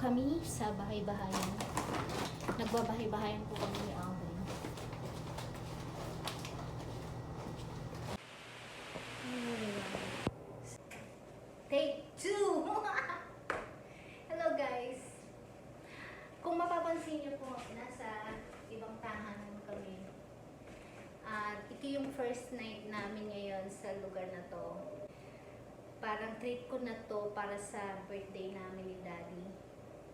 kami sa bahay-bahayan. Nagbabahay-bahayan po kami ni Alvin. Take 2! Hello guys! Kung mapapansin niyo po, nasa ibang tahanan kami. At ito yung first night namin ngayon sa lugar na to. Parang treat ko na to para sa birthday namin ni Daddy.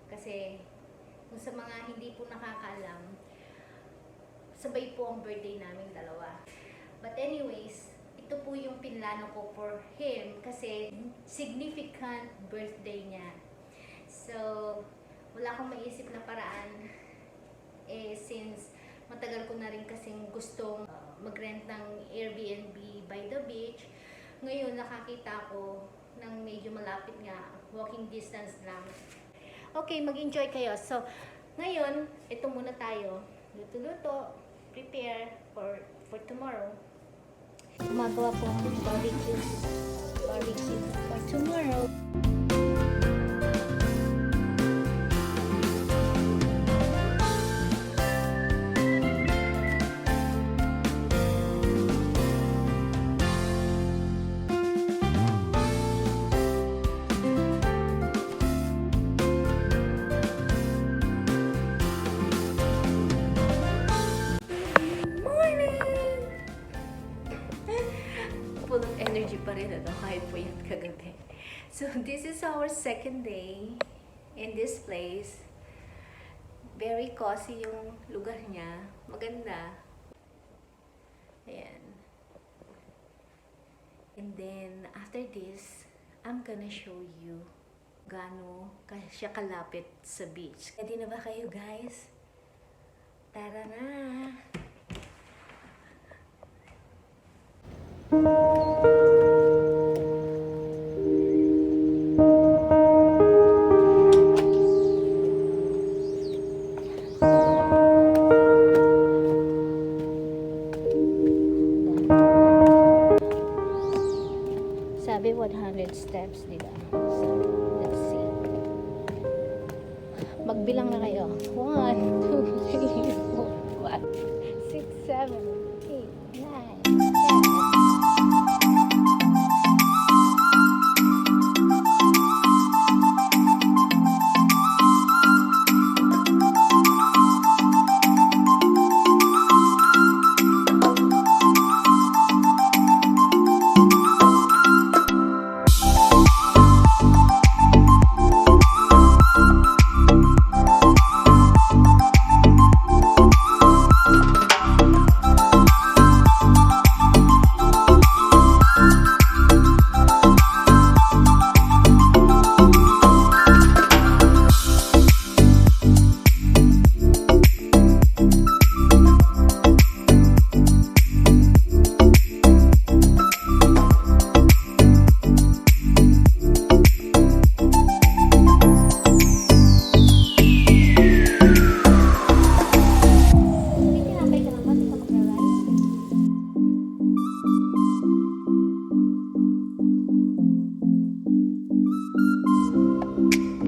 Kasi kung sa mga hindi po nakakaalam, sabay po ang birthday namin dalawa. But anyways, ito po yung pinlano ko for him kasi significant birthday niya. So, wala akong maisip na paraan since matagal ko na rin kasing gustong mag-rent ng Airbnb by the beach. Ngayon nakakita ko ng medyo malapit nga, walking distance lang. Okay, mag-enjoy kayo. So, ngayon, ito muna tayo. Luto-luto, prepare for tomorrow. Gumagawa po ng barbecue for tomorrow. Full of energy pa rin, kahit po yan kagabi. So, this is our second day in this place. Very cozy yung lugar niya. Maganda. Ayan. And then, after this, I'm gonna show you gaano siya kalapit sa beach. Ready na ba kayo, guys? Tara na! Sabi 100 steps, di ba? So, let's see. Magbilang na kayo. 1, 2, 3, 4, 5, 6, 7, 8, 9, 10.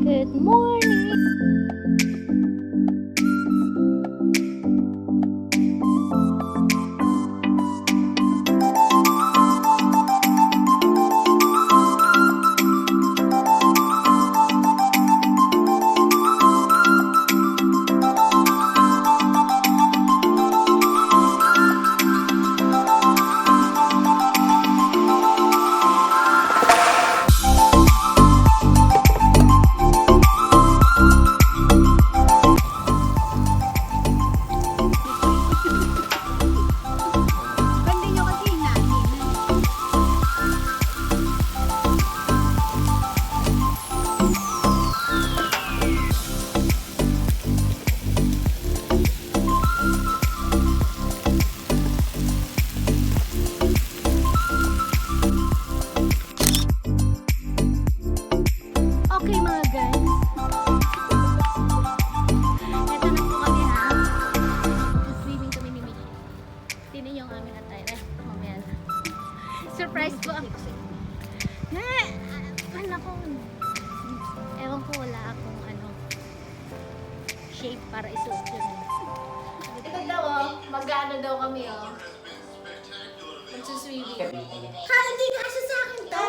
Good morning! Surprise ko ako. Ewan ko, wala akong shape para isuot yun. Ito daw oh, mag-ano daw kami oh. Magsuswimming. Ha, hindi kasya sa akin to.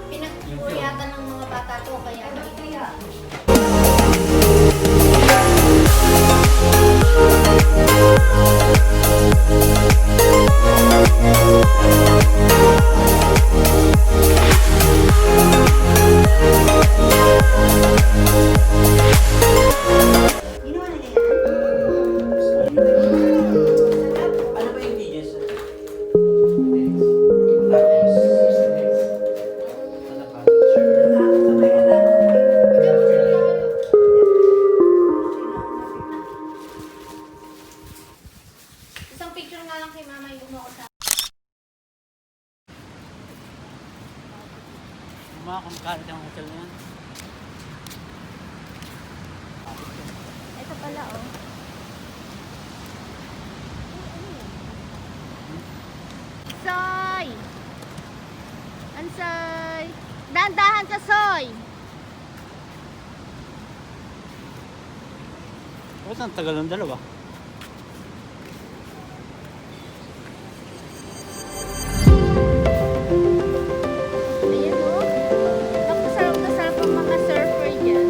Pinagpuyatan ng mga bata to kaya kaya. Isang picture nga lang kay mama yung gumawa sa Mama, kung kalit ang hotel na yan. ito pala oh. Soy! Ansoy! Dahan-dahan sa soy! Bakit ang tagal ng dalawa? Ayan o. Naku, sarap na sarap ang mga surfer dyan.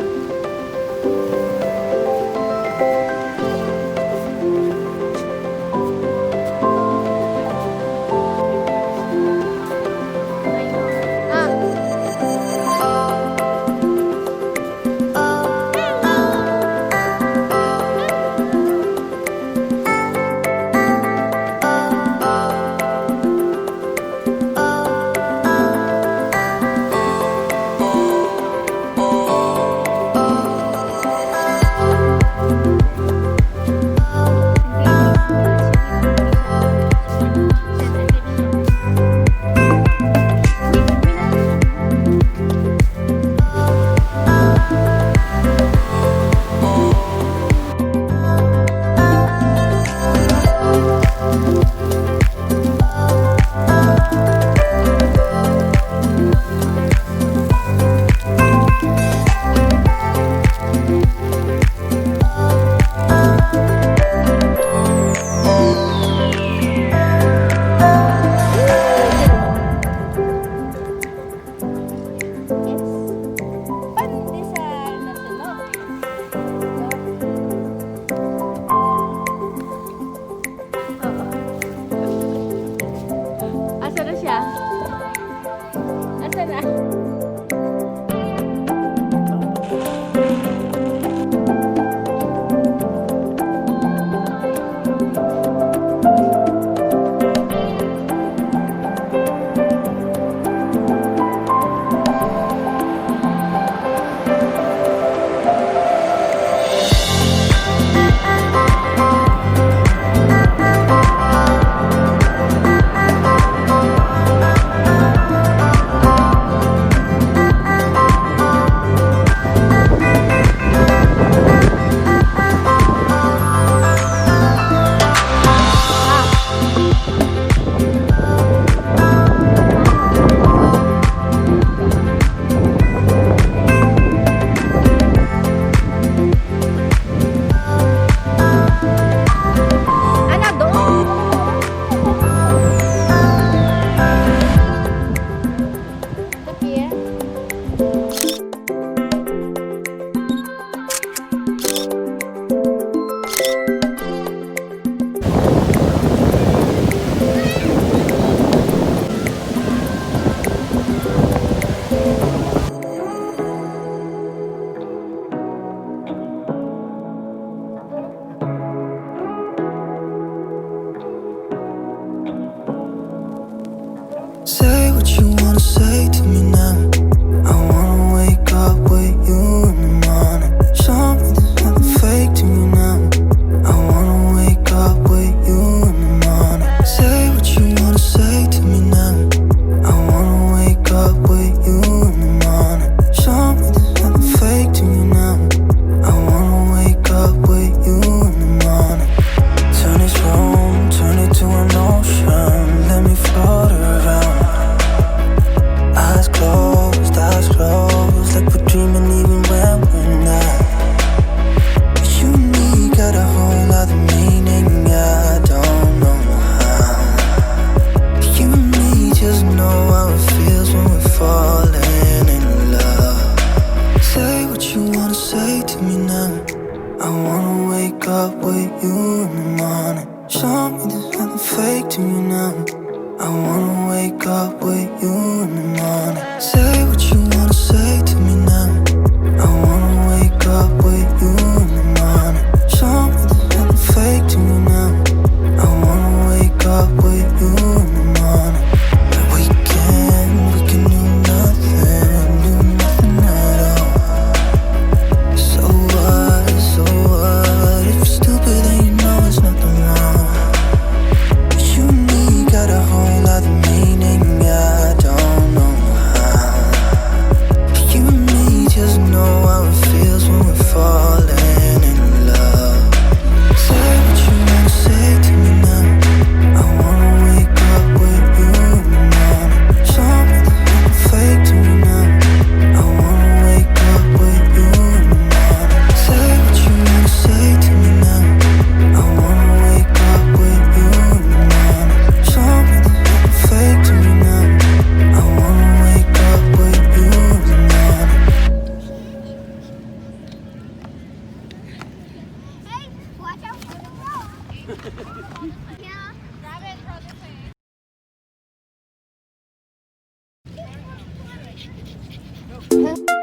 Hanggang